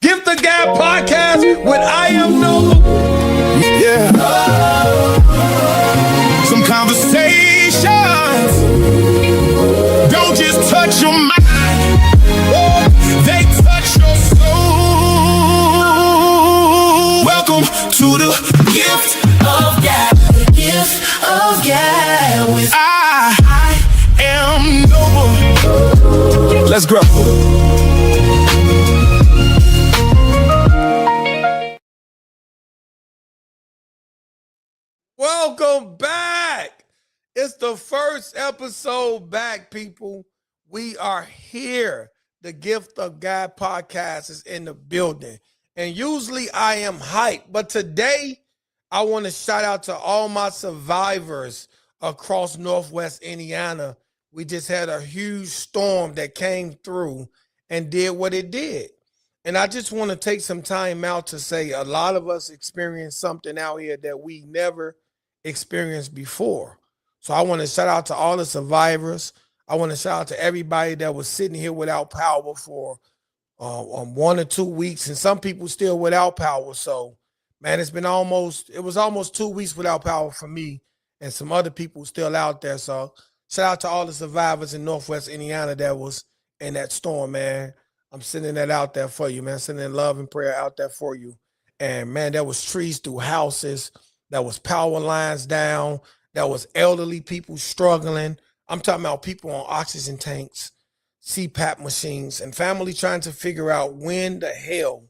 Gift of Gab podcast with I Am Noble. Yeah. Some conversations don't just touch your mind, they touch your soul. Welcome to the Gift of Gab. The Gift of Gab with I Am Noble. Let's grow. Welcome back. It's the first episode back, people. We are here. The Gift of God podcast is in the building. And usually I am hyped, but today I want to shout out to all my survivors across Northwest Indiana. We just had a huge storm that came through and did what it did. And I just want to take some time out to say a lot of us experienced something out here that we never experienced before. So I want to shout out to all the survivors. I want to shout out to everybody that was sitting here without power for 1 or 2 weeks, and some people still without power. So, man, it was almost 2 weeks without power for me, and some other people still out there. So shout out to all the survivors in Northwest Indiana that was in that storm, man. I'm sending that out there for you, man. Sending love and prayer out there for you. And, man, there was trees through houses. There was power lines down. There was elderly people struggling. I'm talking about people on oxygen tanks, CPAP machines, and family trying to figure out when the hell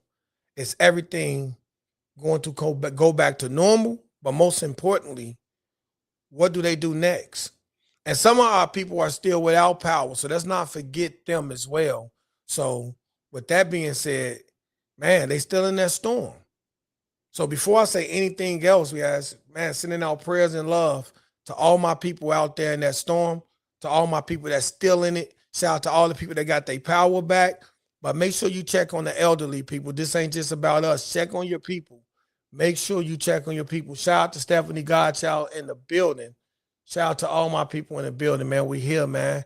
is everything going to go back to normal. But most importantly, what do they do next? And some of our people are still without power, so let's not forget them as well. So with that being said, man, they still in that storm. So before I say anything else, we guys, man, sending out prayers and love to all my people out there in that storm, to all my people that's still in it. Shout out to all the people that got their power back. But make sure you check on the elderly people. This ain't just about us. Check on your people. Make sure you check on your people. Shout out to Stephanie Godchild in the building. Shout out to all my people in the building, man. We here, man.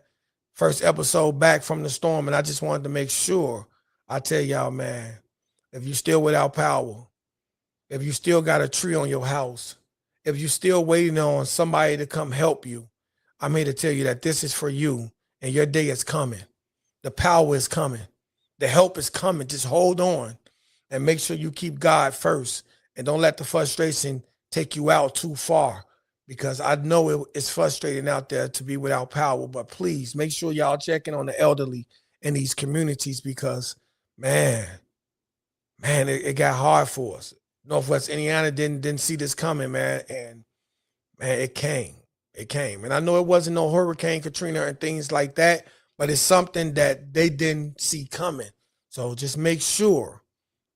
First episode back from the storm, and I just wanted to make sure I tell y'all, man, if you still without power, if you still got a tree on your house, if you still waiting on somebody to come help you, I'm here to tell you that this is for you and your day is coming. The power is coming. The help is coming. Just hold on and make sure you keep God first and don't let the frustration take you out too far, because I know it's frustrating out there to be without power. But please make sure y'all checking on the elderly in these communities, because, man, it got hard for us. Northwest Indiana didn't see this coming, man, and man, it came. And I know it wasn't no Hurricane Katrina and things like that, but it's something that they didn't see coming. So just make sure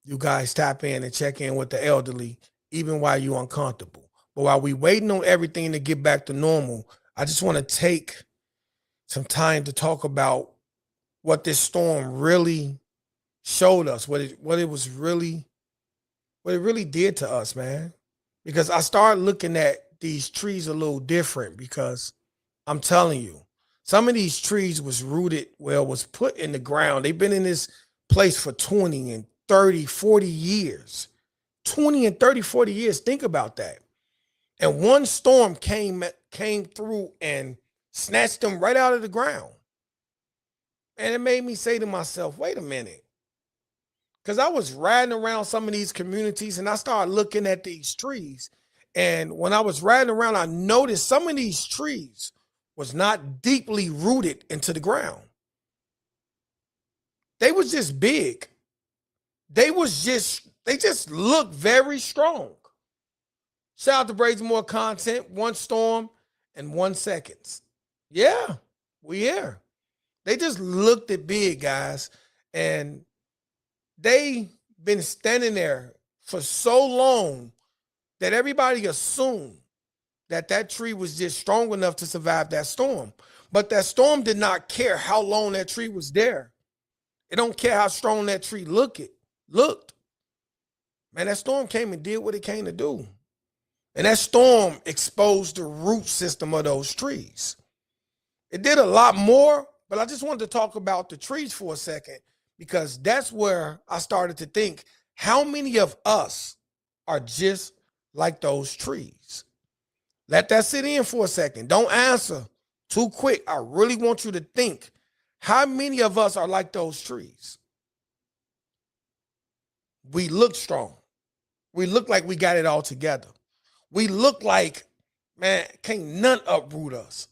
you guys tap in and check in with the elderly, even while you're uncomfortable. But while we waiting on everything to get back to normal, I just want to take some time to talk about what this storm really showed us, what it really did to us, man. Because I started looking at these trees a little different, because I'm telling you, some of these trees was put in the ground. They've been in this place for 20 and 30, 40 years. 20 and 30, 40 years. Think about that. And one storm came through and snatched them right out of the ground. And it made me say to myself, wait a minute. Because I was riding around some of these communities and I started looking at these trees. And when I was riding around, I noticed some of these trees was not deeply rooted into the ground. They was just big. They just looked very strong. Shout out to Brazen More Content, 1 storm and 1 seconds. Yeah, we here. They just looked at big, guys. And they been standing there for so long that everybody assumed that tree was just strong enough to survive that storm. But that storm did not care how long that tree was there. It don't care how strong that tree looked. Man, that storm came and did what it came to do. And that storm exposed the root system of those trees. It did a lot more, but I just wanted to talk about the trees for a second, because that's where I started to think, how many of us are just like those trees? Let that sit in for a second. Don't answer too quick. I really want you to think, how many of us are like those trees? We look strong. We look like we got it all together. We look like, man, can't none uproot us.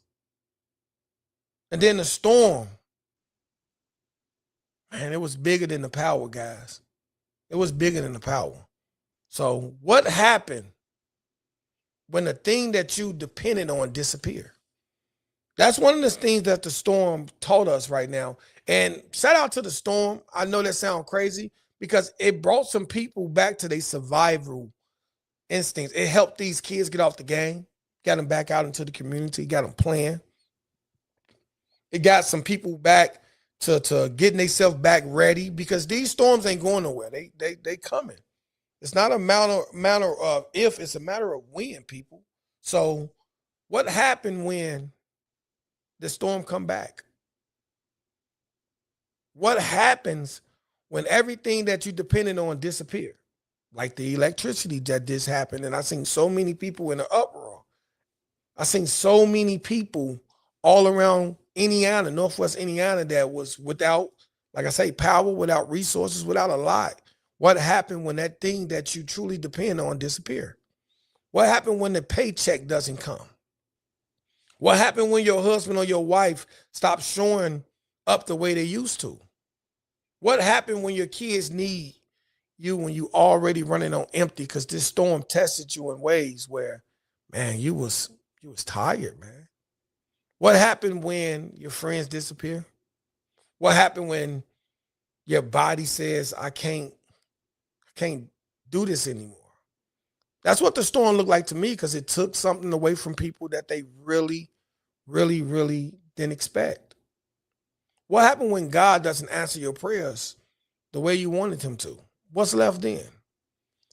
And then the storm, man, it was bigger than the power, guys. It was bigger than the power. So what happened when the thing that you depended on disappeared? That's one of the things that the storm taught us right now. And shout out to the storm. I know that sounds crazy because it brought some people back to their survival instincts. It helped these kids get off the game, got them back out into the community, got them playing. It got some people back to getting themselves back ready, because these storms ain't going nowhere. They coming. It's not a matter of if, it's a matter of when, people. So what happened when the storm come back? What happens when everything that you depended on disappeared? Like the electricity that just happened. And I seen so many people in an uproar. I seen so many people all around Indiana, Northwest Indiana, that was without, like I say, power, without resources, without a lot. What happened when that thing that you truly depend on disappeared? What happened when the paycheck doesn't come? What happened when your husband or your wife stopped showing up the way they used to? What happened when your kids need you when you already running on empty because this storm tested you in ways where, man, you was tired, man? What happened when your friends disappear? What happened when your body says, I can't do this anymore? That's what the storm looked like to me, because it took something away from people that they really, really, really didn't expect. What happened when God doesn't answer your prayers the way you wanted him to? What's left then?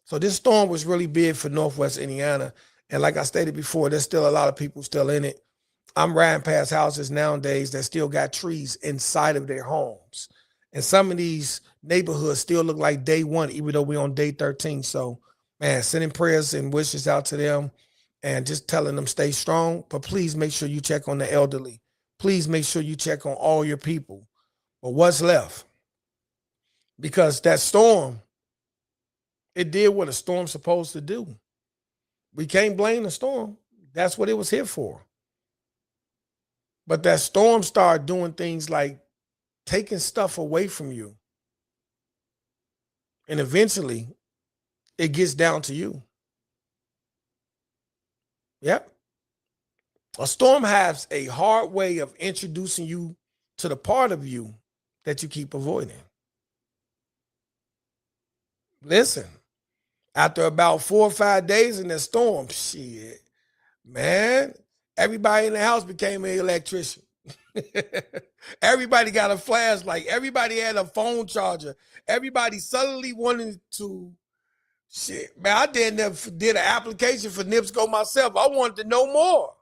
So this storm was really big for Northwest Indiana. And like I stated before, there's still a lot of people still in it. I'm riding past houses nowadays that still got trees inside of their homes. And some of these neighborhoods still look like day one, even though we're on day 13. So, man, sending prayers and wishes out to them and just telling them stay strong. But please make sure you check on the elderly. Please make sure you check on all your people. But what's left? Because that storm, it did what a storm's supposed to do. We can't blame the storm. That's what it was here for. But that storm started doing things like taking stuff away from you. And eventually, it gets down to you. Yep. A storm has a hard way of introducing you to the part of you that you keep avoiding. Listen, after about 4 or 5 days in the storm, shit, man, everybody in the house became an electrician. Everybody got a flashlight. Everybody had a phone charger. Everybody suddenly wanted to, shit, man, I did an application for NIPSCO myself. I wanted to know more.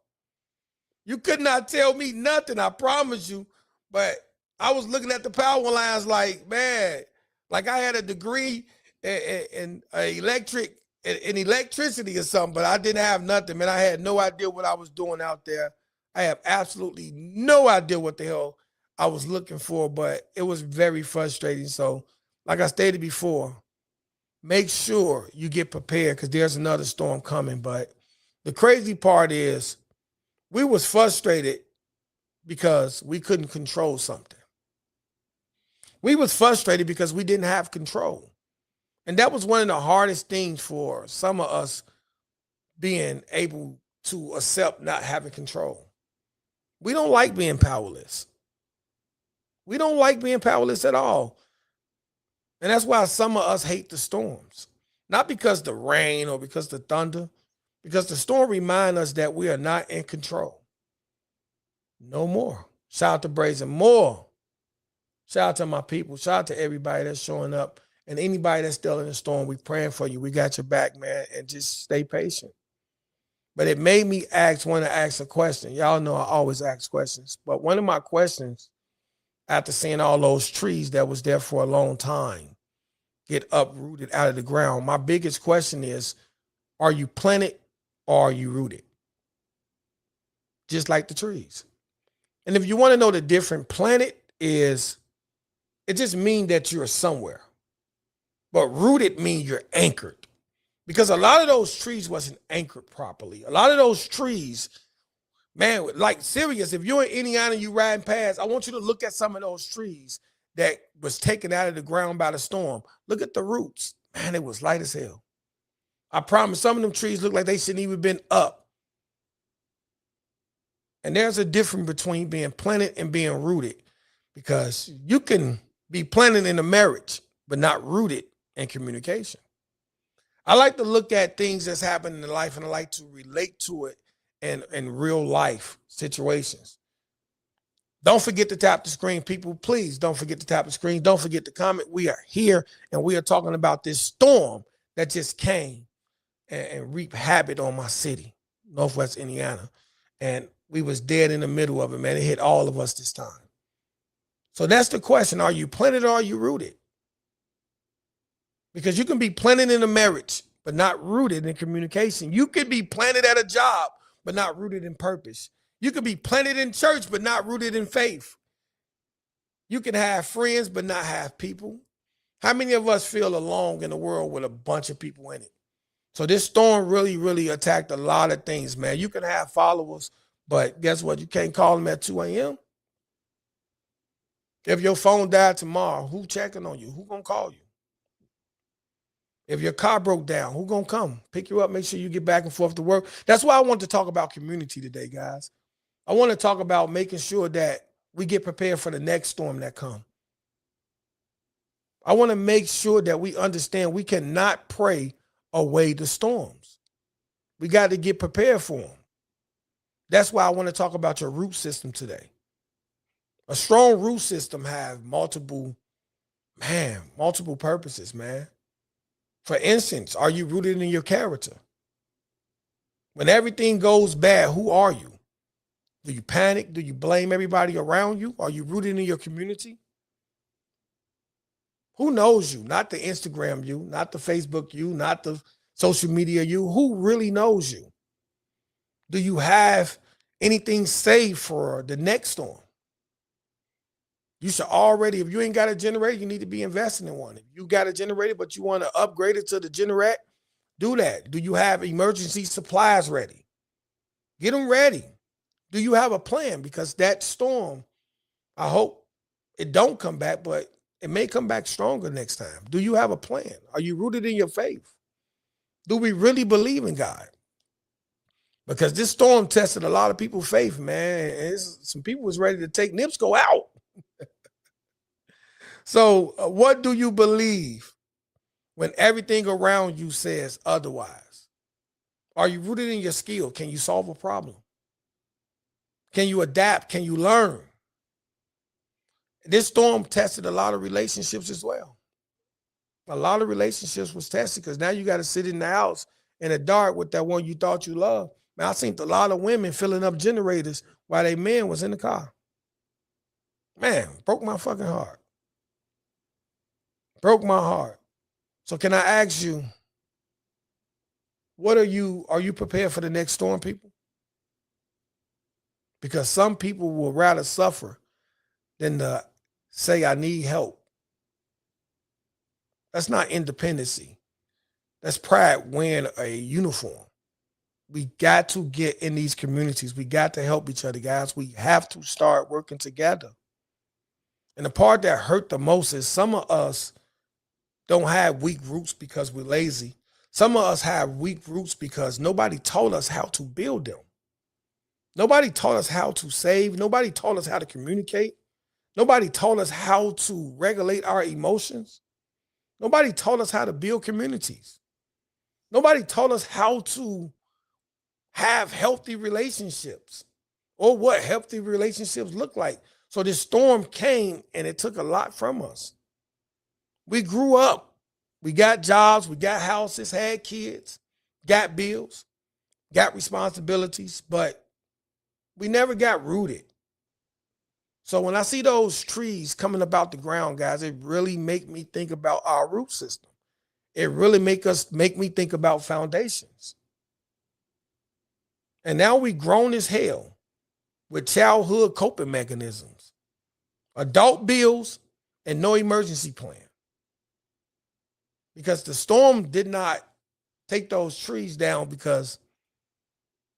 You could not tell me nothing, I promise you. But I was looking at the power lines like, man, like I had a degree in electricity or something, but I didn't have nothing, man. I had no idea what I was doing out there. I have absolutely no idea what the hell I was looking for, but it was very frustrating. So, like I stated before, make sure you get prepared, because there's another storm coming. But the crazy part is we was frustrated because we couldn't control something. We was frustrated because we didn't have control. And that was one of the hardest things for some of us, being able to accept not having control. We don't like being powerless. We don't like being powerless at all. And that's why some of us hate the storms. Not because the rain or because the thunder, because the storm reminds us that we are not in control. No more. Shout out to Brazen. More. Shout out to my people. Shout out to everybody that's showing up. And anybody that's still in the storm, we praying for you. We got your back, man. And just stay patient. But it made me want to ask a question. Y'all know I always ask questions. But one of my questions after seeing all those trees that was there for a long time get uprooted out of the ground. My biggest question is, are you planted or are you rooted? Just like the trees. And if you want to know the difference, planted is, it just means that you're somewhere. But rooted means you're anchored. Because a lot of those trees wasn't anchored properly. A lot of those trees, man, like serious, if you're in Indiana and you riding past, I want you to look at some of those trees that was taken out of the ground by the storm. Look at the roots. Man, it was light as hell. I promise some of them trees look like they shouldn't even been up. And there's a difference between being planted and being rooted, because you can be planted in a marriage, but not rooted in communication. I like to look at things that's happening in life, and I like to relate to it in real life situations. Don't forget to tap the screen, people. Please don't forget to tap the screen. Don't forget to comment. We are here, and we are talking about this storm that just came and reaped havoc on my city, Northwest Indiana. And we was dead in the middle of it, man. It hit all of us this time. So that's the question. Are you planted or are you rooted? Because you can be planted in a marriage, but not rooted in communication. You could be planted at a job, but not rooted in purpose. You could be planted in church, but not rooted in faith. You can have friends, but not have people. How many of us feel alone in the world with a bunch of people in it? So this storm really, really attacked a lot of things, man. You can have followers, but guess what? You can't call them at 2 a.m. If your phone died tomorrow, who checking on you? Who gonna call you? If your car broke down, who gonna come pick you up, make sure you get back and forth to work? That's why I want to talk about community today, guys. I want to talk about making sure that we get prepared for the next storm that comes. I want to make sure that we understand we cannot pray away the storms. We got to get prepared for them. That's why I want to talk about your root system today. A strong root system have multiple purposes, man. For instance, are you rooted in your character? When everything goes bad, who are you? Do you panic? Do you blame everybody around you? Are you rooted in your community? Who knows you? Not the Instagram you, not the Facebook you, not the social media you. Who really knows you? Do you have anything saved for the next storm? You should already, if you ain't got a generator, you need to be investing in one. If you got a generator, but you want to upgrade it to the Generac, do that. Do you have emergency supplies ready? Get them ready. Do you have a plan? Because that storm, I hope it don't come back, but it may come back stronger next time. Do you have a plan? Are you rooted in your faith? Do we really believe in God? Because this storm tested a lot of people's faith, man. Some people was ready to take NIPSCO out. So what do you believe when everything around you says otherwise? Are you rooted in your skill? Can you solve a problem? Can you adapt? Can you learn? This storm tested a lot of relationships as well. A lot of relationships was tested because now you got to sit in the house in the dark with that one you thought you loved. Man, I seen a lot of women filling up generators while their man was in the car. Man, broke my fucking heart. Broke my heart. So can I ask you, are you prepared for the next storm, people? Because some people will rather suffer than to say, I need help. That's not independency. That's pride wearing a uniform. We got to get in these communities. We got to help each other, guys. We have to start working together. And the part that hurt the most is some of us don't have weak roots because we're lazy. Some of us have weak roots because nobody taught us how to build them. Nobody taught us how to save. Nobody taught us how to communicate. Nobody taught us how to regulate our emotions. Nobody taught us how to build communities. Nobody taught us how to have healthy relationships or what healthy relationships look like. So this storm came and it took a lot from us. We grew up. We got jobs. We got houses, had kids, got bills, got responsibilities, but we never got rooted. So when I see those trees coming about the ground, guys, it really make me think about our root system. It really make me think about foundations. And now we grown as hell with childhood coping mechanisms, adult bills, and no emergency plan. Because the storm did not take those trees down because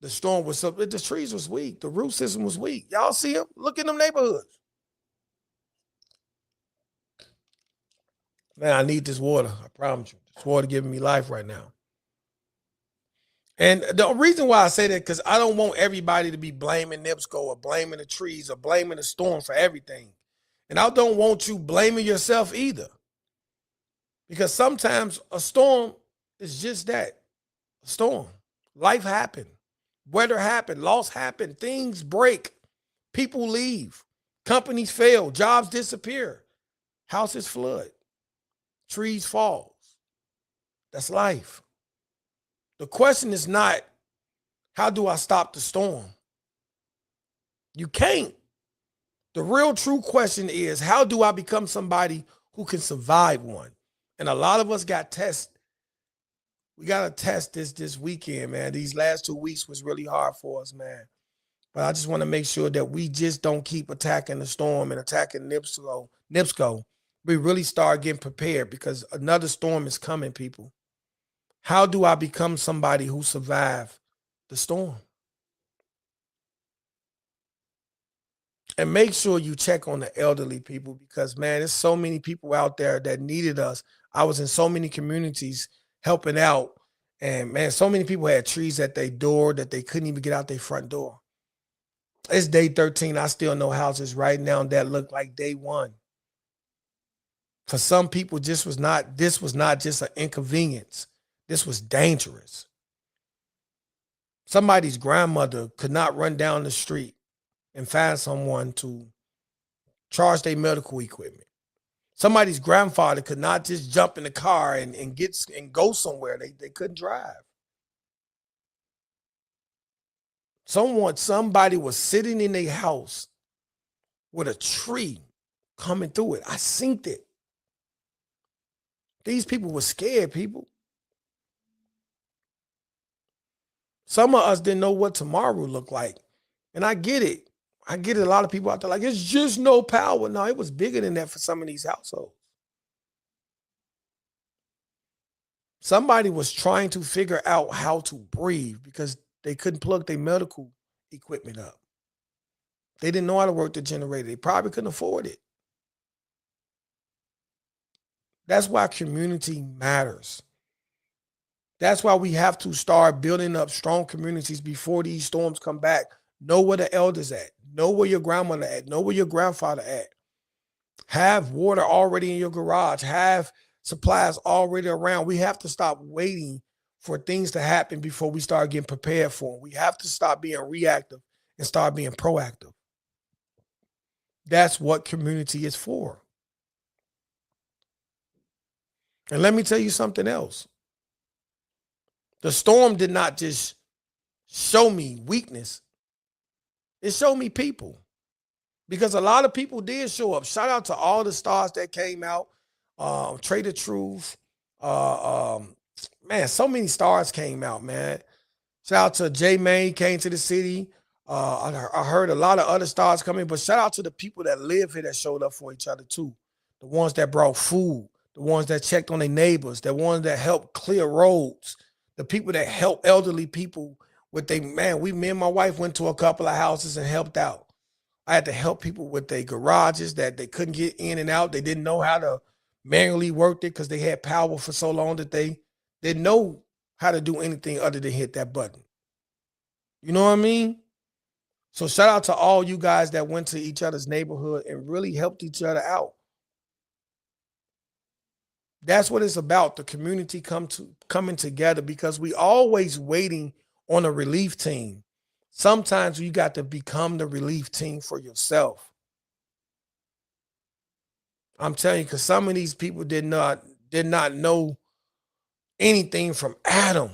the storm was so, the trees was weak. The root system was weak. Y'all see them? Look in them neighborhoods. Man, I need this water. I promise you. This water giving me life right now. And the reason why I say that, because I don't want everybody to be blaming NIPSCO or blaming the trees or blaming the storm for everything. And I don't want you blaming yourself either. Because sometimes a storm is just that, a storm. Life happened. Weather happened. Loss happened. Things break. People leave. Companies fail. Jobs disappear. Houses flood. Trees fall. That's life. The question is not, how do I stop the storm? You can't. The real true question is, how do I become somebody who can survive one? And a lot of us got tested. We got to test this weekend, man. These last 2 weeks was really hard for us, man. But I just want to make sure that we just don't keep attacking the storm and attacking NIPSCO. We really start getting prepared because another storm is coming, people. How do I become somebody who survived the storm? And make sure you check on the elderly people because, man, there's so many people out there that needed us. I was in so many communities helping out. And, man, so many people had trees at their door that they couldn't even get out their front door. It's day 13. I still know houses right now that look like day 1. For some people, this was not just an inconvenience. This was dangerous. Somebody's grandmother could not run down the street and find someone to charge their medical equipment. Somebody's grandfather could not just jump in the car and go somewhere. They couldn't drive. Somebody was sitting in their house with a tree coming through it. I seen it. These people were scared, people. Some of us didn't know what tomorrow would look like. And I get it. I get it. A lot of people out there like, it's just no power. No, it was bigger than that for some of these households. Somebody was trying to figure out how to breathe because they couldn't plug their medical equipment up. They didn't know how to work the generator. They probably couldn't afford it. That's why community matters. That's why we have to start building up strong communities before these storms come back. Know where the elders at. Know where your grandmother at. Know where your grandfather at. Have water already in your garage. Have supplies already around. We have to stop waiting for things to happen before we start getting prepared for them. We have to stop being reactive and start being proactive. That's what community is for. And let me tell you something else. The storm did not just show me weakness. It showed me people. Because a lot of people did show up. Shout out to all the stars that came out. Trader Truth. Man, so many stars came out, man. Shout out to J Main came to the city. I heard a lot of other stars coming, but shout out to the people that live here that showed up for each other too. The ones that brought food, the ones that checked on their neighbors, the ones that helped clear roads, the people that help elderly people with me and my wife went to a couple of houses and helped out. I had to help people with their garages that they couldn't get in and out. They didn't know how to manually work it because they had power for so long that they didn't know how to do anything other than hit that button. You know what I mean? So shout out to all you guys that went to each other's neighborhood and really helped each other out. That's what it's about, the community coming together, because we always waiting on a relief team. Sometimes you got to become the relief team for yourself. I'm telling you, because some of these people did not know anything from Adam.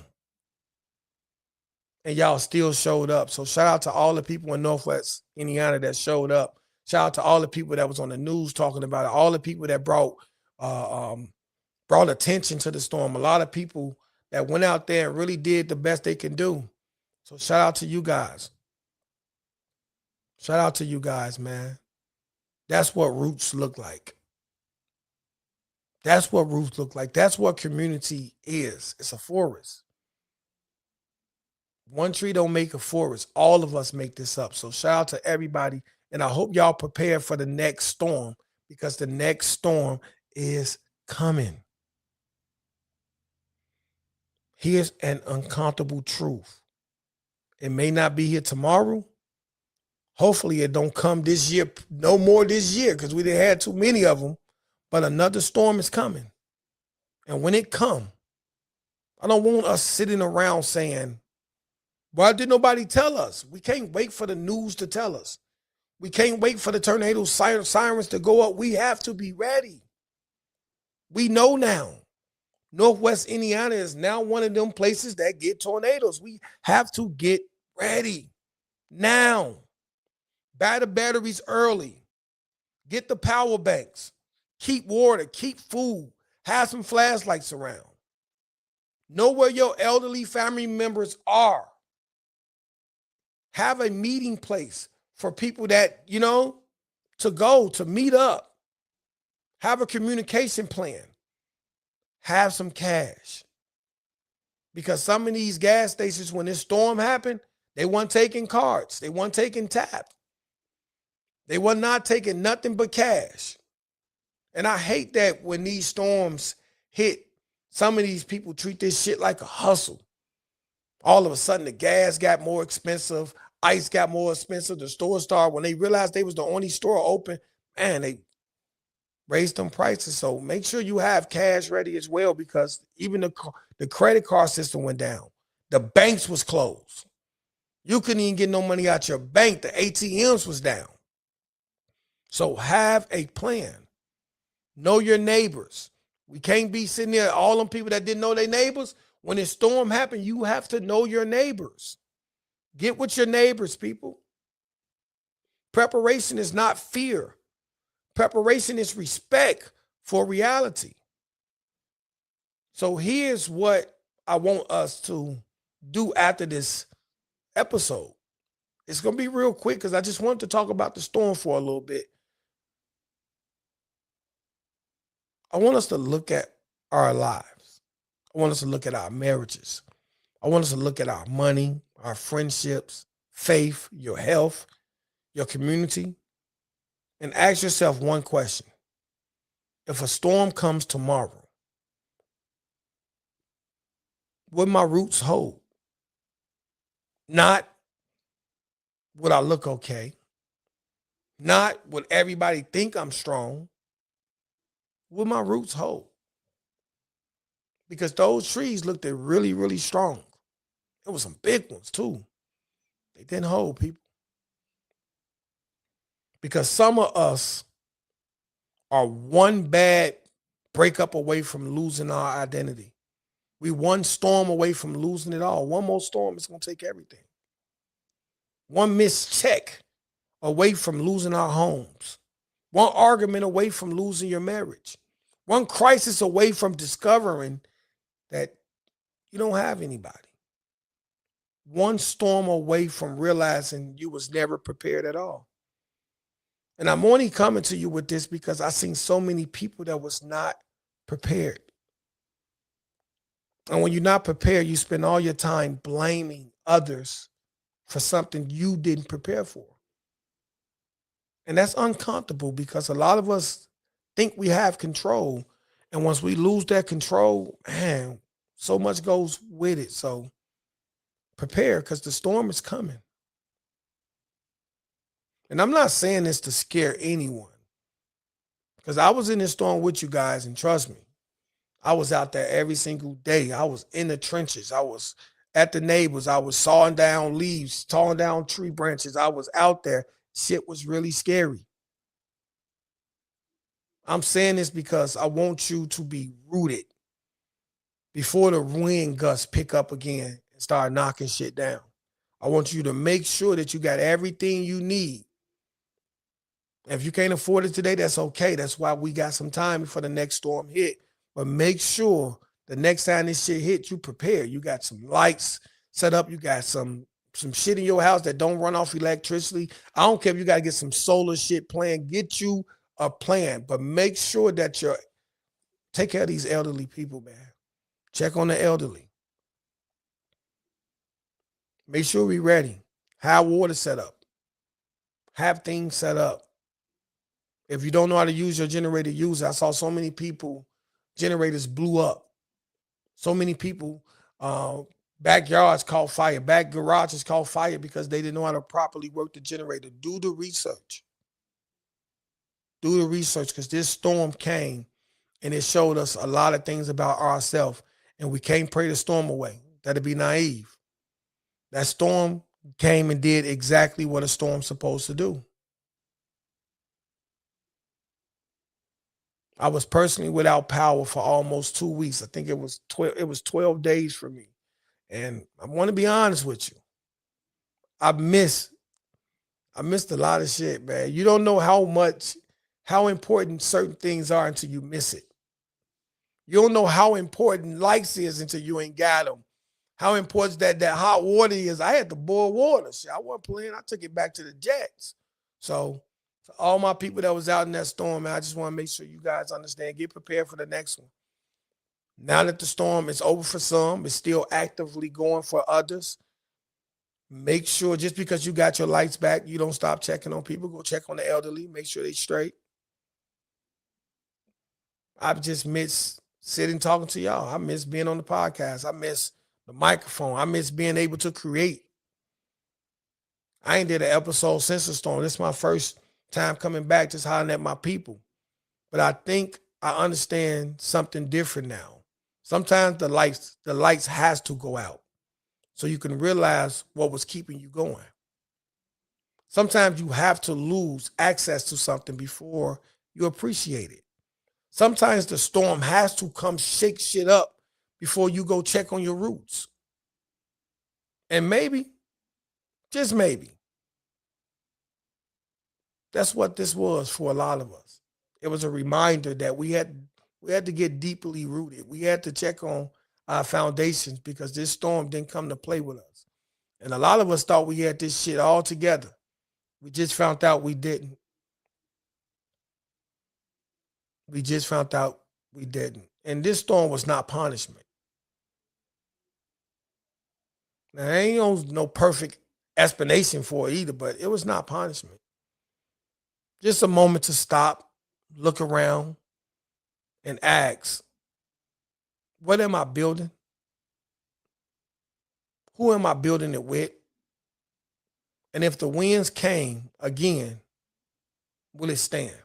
And y'all still showed up. So shout out to all the people in Northwest Indiana that showed up. Shout out to all the people that was on the news talking about it, all the people that brought attention to the storm, a lot of people that went out there and really did the best they can do. So shout out to you guys. Shout out to you guys, man. That's what roots look like. That's what roots look like. That's what community is. It's a forest. One tree don't make a forest. All of us make this up. So shout out to everybody. And I hope y'all prepare for the next storm, because the next storm is coming. Here's an uncomfortable truth. It may not be here tomorrow. Hopefully it don't come this year, no more this year, because we didn't have too many of them. But another storm is coming. And when it comes, I don't want us sitting around saying, why did nobody tell us? We can't wait for the news to tell us. We can't wait for the tornado sirens to go up. We have to be ready. We know now. Northwest Indiana is now one of them places that get tornadoes. We have to get ready now. Buy the batteries early. Get the power banks. Keep water. Keep food. Have some flashlights around. Know where your elderly family members are. Have a meeting place for people that, to go, to meet up. Have a communication plan. Have some cash. Because some of these gas stations, when this storm happened, they weren't taking cards. They weren't taking tap. They were not taking nothing but cash. And I hate that when these storms hit, some of these people treat this shit like a hustle. All of a sudden, the gas got more expensive. Ice got more expensive. The store started, when they realized they was the only store open, man, they raised them prices. So make sure you have cash ready as well, because even the credit card system went down. The banks was closed. You couldn't even get no money out your bank. The ATMs was down. So have a plan. Know your neighbors. We can't be sitting there, all them people that didn't know their neighbors. When a storm happened, you have to know your neighbors. Get with your neighbors, people. Preparation is not fear. Preparation is respect for reality. So here's what I want us to do after this episode. It's going to be real quick because I just wanted to talk about the storm for a little bit. I want us to look at our lives. I want us to look at our marriages. I want us to look at our money, our friendships, faith, your health, your community, and ask yourself one question. If a storm comes tomorrow, would my roots hold? Not would I look okay? Not would everybody think I'm strong? Will my roots hold? Because those trees looked really, really strong. There were some big ones too. They didn't hold, people. Because some of us are one bad breakup away from losing our identity. We one storm away from losing it all. One more storm is going to take everything. One missed check away from losing our homes. One argument away from losing your marriage. One crisis away from discovering that you don't have anybody. One storm away from realizing you was never prepared at all. And I'm only coming to you with this because I've seen so many people that was not prepared. And when you're not prepared, you spend all your time blaming others for something you didn't prepare for. And that's uncomfortable because a lot of us think we have control. And once we lose that control, man, so much goes with it. So prepare, because the storm is coming. And I'm not saying this to scare anyone, because I was in this storm with you guys, and trust me, I was out there every single day. I was in the trenches. I was at the neighbors. I was sawing down leaves, sawing down tree branches. I was out there. Shit was really scary. I'm saying this because I want you to be rooted before the wind gusts pick up again and start knocking shit down. I want you to make sure that you got everything you need If you can't afford it today, that's okay. That's why we got some time before the next storm hit. But make sure the next time this shit hit, you prepare. You got some lights set up. You got some shit in your house that don't run off electricity. I don't care if you got to get some solar shit plan. Get you a plan. But make sure that you're take care of these elderly people, man. Check on the elderly. Make sure we're ready. Have water set up. Have things set up. If you don't know how to use your generator, use it. I saw so many people, generators blew up. So many people, backyards caught fire. Back garages caught fire because they didn't know how to properly work the generator. Do the research. Do the research, because this storm came and it showed us a lot of things about ourselves, and we can't pray the storm away. That'd be naive. That storm came and did exactly what a storm's supposed to do. I was personally without power for almost 2 weeks. I think it was 12 days for me. And I want to be honest with you. I missed a lot of shit, man. You don't know how important certain things are until you miss it. You don't know how important lights is until you ain't got them. How important that hot water is. I had to boil water. Shit, I wasn't playing. I took it back to the Jets. So for all my people that was out in that storm, man, I just want to make sure you guys understand. Get prepared for the next one. Now that the storm is over for some, it's still actively going for others. Make sure just because you got your lights back, you don't stop checking on people. Go check on the elderly. Make sure they straight. I just miss sitting talking to y'all. I miss being on the podcast. I miss the microphone. I miss being able to create. I ain't did an episode since the storm. This is my first time coming back, just hollering at my people. But I think I understand something different now. Sometimes the lights has to go out so you can realize what was keeping you going. Sometimes you have to lose access to something before you appreciate it. Sometimes the storm has to come shake shit up before you go check on your roots. And maybe, just maybe, that's what this was for a lot of us. It was a reminder that we had to get deeply rooted. We had to check on our foundations because this storm didn't come to play with us. And a lot of us thought we had this shit all together. We just found out we didn't. We just found out we didn't. And this storm was not punishment. Now, there ain't no perfect explanation for it either, but it was not punishment. Just a moment to stop, look around, and ask, what am I building? Who am I building it with? And if the winds came again, will it stand?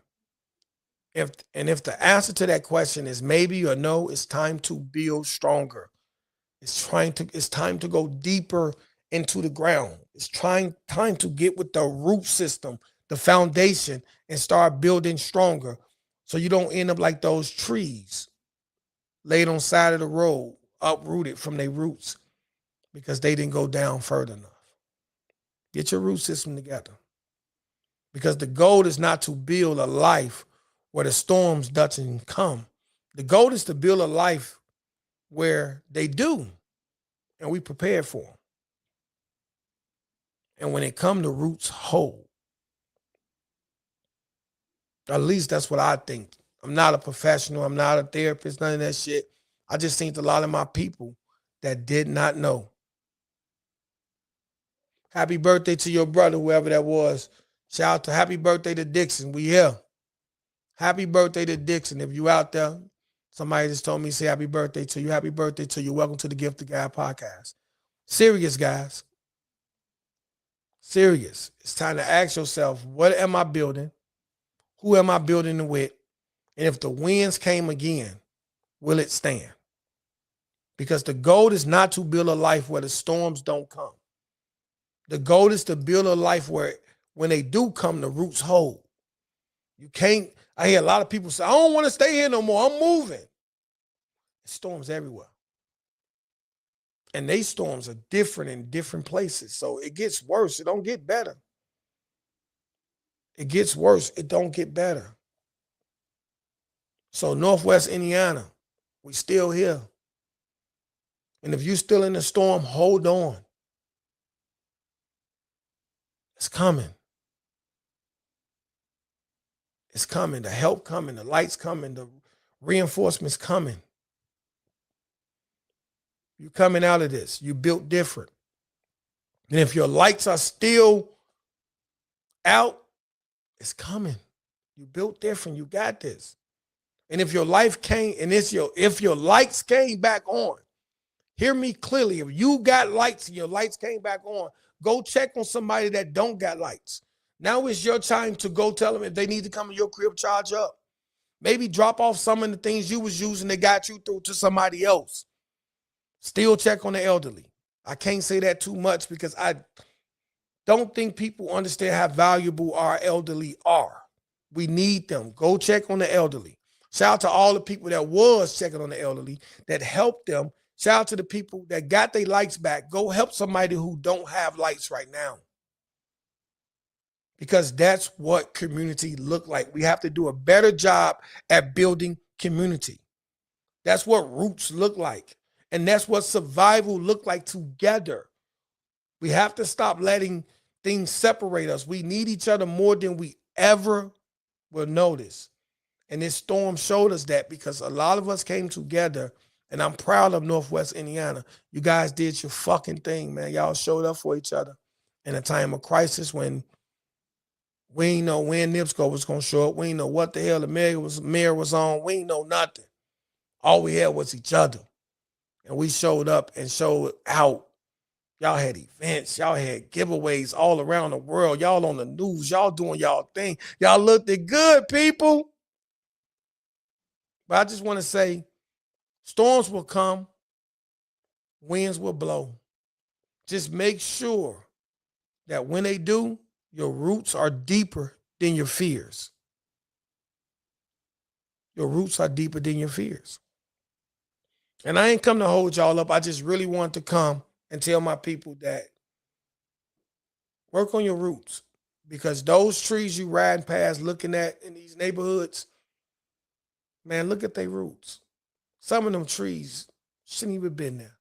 If the answer to that question is maybe or no, it's time to build stronger. It's time to go deeper into the ground. It's time to get with the root system, the foundation, and start building stronger so you don't end up like those trees laid on side of the road, uprooted from their roots because they didn't go down further enough. Get your root system together. Because the goal is not to build a life where the storms doesn't come. The goal is to build a life where they do, and we prepare for them. And when it come, the roots hold. At least that's what I think. I'm not a professional. I'm not a therapist, none of that shit. I just seen a lot of my people that did not know. Happy birthday to your brother, whoever that was. Shout out to happy birthday to Dixon. We here. Happy birthday to Dixon. If you out there, somebody just told me say happy birthday to you. Happy birthday to you. Welcome to the Gift of God podcast. Serious, guys. Serious. It's time to ask yourself, what am I building? Who am I building it with? And if the winds came again, will it stand? Because the goal is not to build a life where the storms don't come. The goal is to build a life where when they do come, the roots hold. You can't, I hear a lot of people say, I don't want to stay here no more. I'm moving. Storms everywhere. And they storms are different in different places. So it gets worse. It don't get better. It gets worse. It don't get better. So Northwest Indiana, we still here. And if you're still in the storm, hold on. It's coming. It's coming. The help coming. The lights coming. The reinforcements coming. You're coming out of this. You built different. And if your lights are still out, it's coming. You built different. You got this. And if your life came, and if your lights came back on, hear me clearly. If you got lights and your lights came back on, go check on somebody that don't got lights. Now is your time to go tell them if they need to come to your crib, charge up. Maybe drop off some of the things you was using that got you through to somebody else. Still check on the elderly. I can't say that too much because I don't think people understand how valuable our elderly are. We need them. Go check on the elderly. Shout out to all the people that was checking on the elderly, that helped them. Shout out to the people that got their lights back. Go help somebody who don't have lights right now. Because that's what community look like. We have to do a better job at building community. That's what roots look like. And that's what survival look like together. We have to stop letting things separate us. We need each other more than we ever will notice. And this storm showed us that because a lot of us came together, and I'm proud of Northwest Indiana. You guys did your fucking thing, man. Y'all showed up for each other in a time of crisis when we ain't know when NIPSCO was going to show up. We ain't know what the hell the mayor was on. We ain't know nothing. All we had was each other. And we showed up and showed out. Y'all had events. Y'all had giveaways all around the world. Y'all on the news. Y'all doing y'all thing. Y'all looked good, people. But I just want to say, storms will come. Winds will blow. Just make sure that when they do, your roots are deeper than your fears. Your roots are deeper than your fears. And I ain't come to hold y'all up. I just really want to come and tell my people that work on your roots, because those trees you riding past looking at in these neighborhoods, man, look at their roots. Some of them trees shouldn't even been there.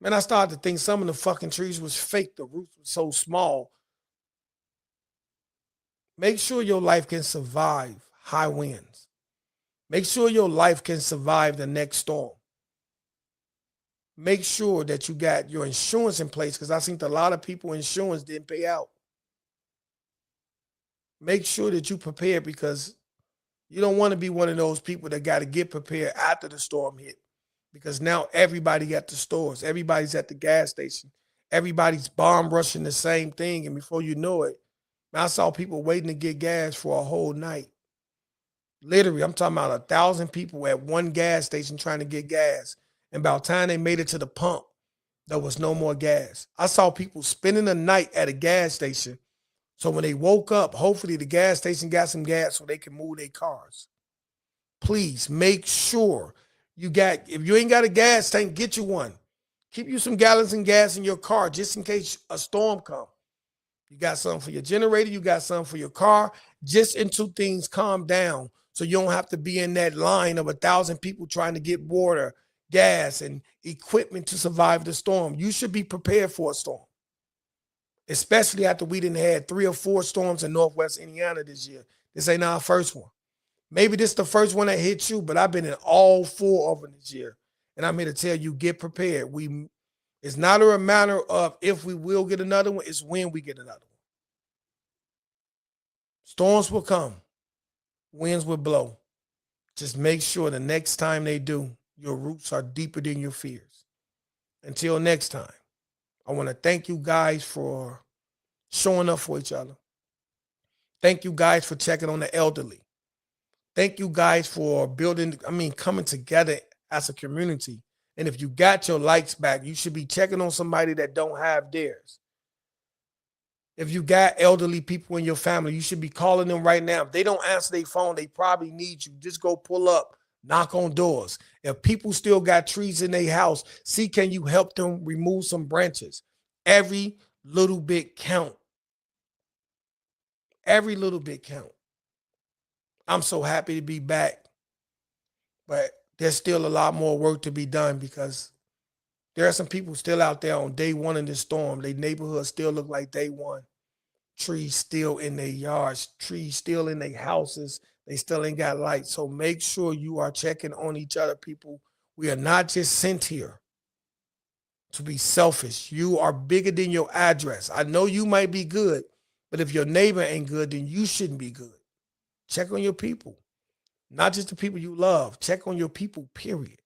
Man, I started to think some of the fucking trees was fake. The roots were so small. Make sure your life can survive high winds. Make sure your life can survive the next storm. Make sure that you got your insurance in place, because I think a lot of people insurance didn't pay out. Make sure that you prepare, because you don't want to be one of those people that got to get prepared after the storm hit, because now everybody at the stores, everybody's at the gas station, everybody's bomb rushing the same thing, and before you know it, I saw people waiting to get gas for a whole night. Literally, I'm talking about 1,000 people at one gas station trying to get gas. And by the time they made it to the pump, there was no more gas. I saw people spending the night at a gas station. So when they woke up, hopefully the gas station got some gas so they can move their cars. Please make sure if you ain't got a gas tank, get you one. Keep you some gallons of gas in your car just in case a storm comes. You got something for your generator, you got something for your car, just until things calm down, so you don't have to be in that line of 1,000 people trying to get water, gas, and equipment to survive the storm. You should be prepared for a storm, especially after we didn't had 3 or 4 storms in Northwest Indiana this year. This ain't our first one. Maybe this is the first one that hit you, but I've been in all 4 of them this year. And I'm here to tell you, get prepared. It's not a matter of if we will get another one, it's when we get another one. Storms will come. Winds will blow. Just make sure the next time they do, your roots are deeper than your fears. Until next time, I want to thank you guys for showing up for each other. Thank you guys for checking on the elderly. Thank you guys for coming together as a community. And if you got your lights back, you should be checking on somebody that don't have theirs. If you got elderly people in your family, you should be calling them right now. If they don't answer their phone, they probably need you. Just go pull up, knock on doors. If people still got trees in their house, see, can you help them remove some branches? Every little bit count. Every little bit count. I'm so happy to be back, but there's still a lot more work to be done because there are some people still out there on day one of this storm. Their neighborhood still look like day one. Trees still in their yards, trees still in their houses. They still ain't got light. So make sure you are checking on each other, people. We are not just sent here to be selfish. You are bigger than your address. I know you might be good, but if your neighbor ain't good, then you shouldn't be good. Check on your people, not just the people you love. Check on your people, period.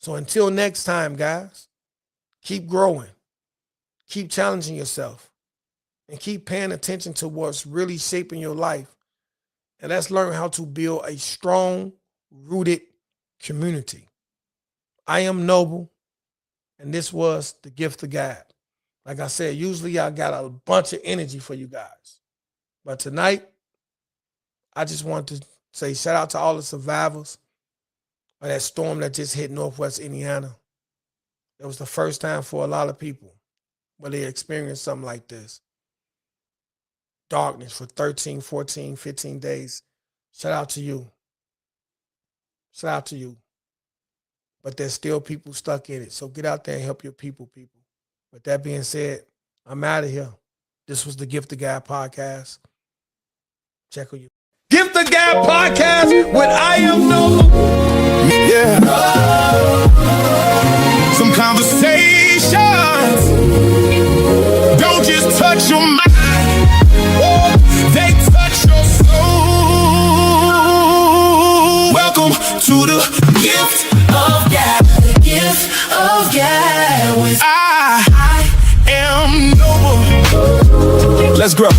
So until next time, guys, keep growing, keep challenging yourself, and keep paying attention to what's really shaping your life. And let's learn how to build a strong, rooted community. I am Noble, and this was The Gift of God. Like I said, usually I got a bunch of energy for you guys. But tonight, I just want to say shout out to all the survivors of that storm that just hit Northwest Indiana. It was the first time for a lot of people where they experienced something like this. Darkness for 13, 14, 15 days. Shout out to you. Shout out to you. But there's still people stuck in it. So get out there and help your people. With that being said, I'm out of here. This was the Gift of God podcast. Check on you. Gift of God podcast with I Am Noble. Yeah. Some conversations don't just touch your mind, they touch your soul. Welcome to the Gift of God. The Gift of God. I am Noble. Let's grow.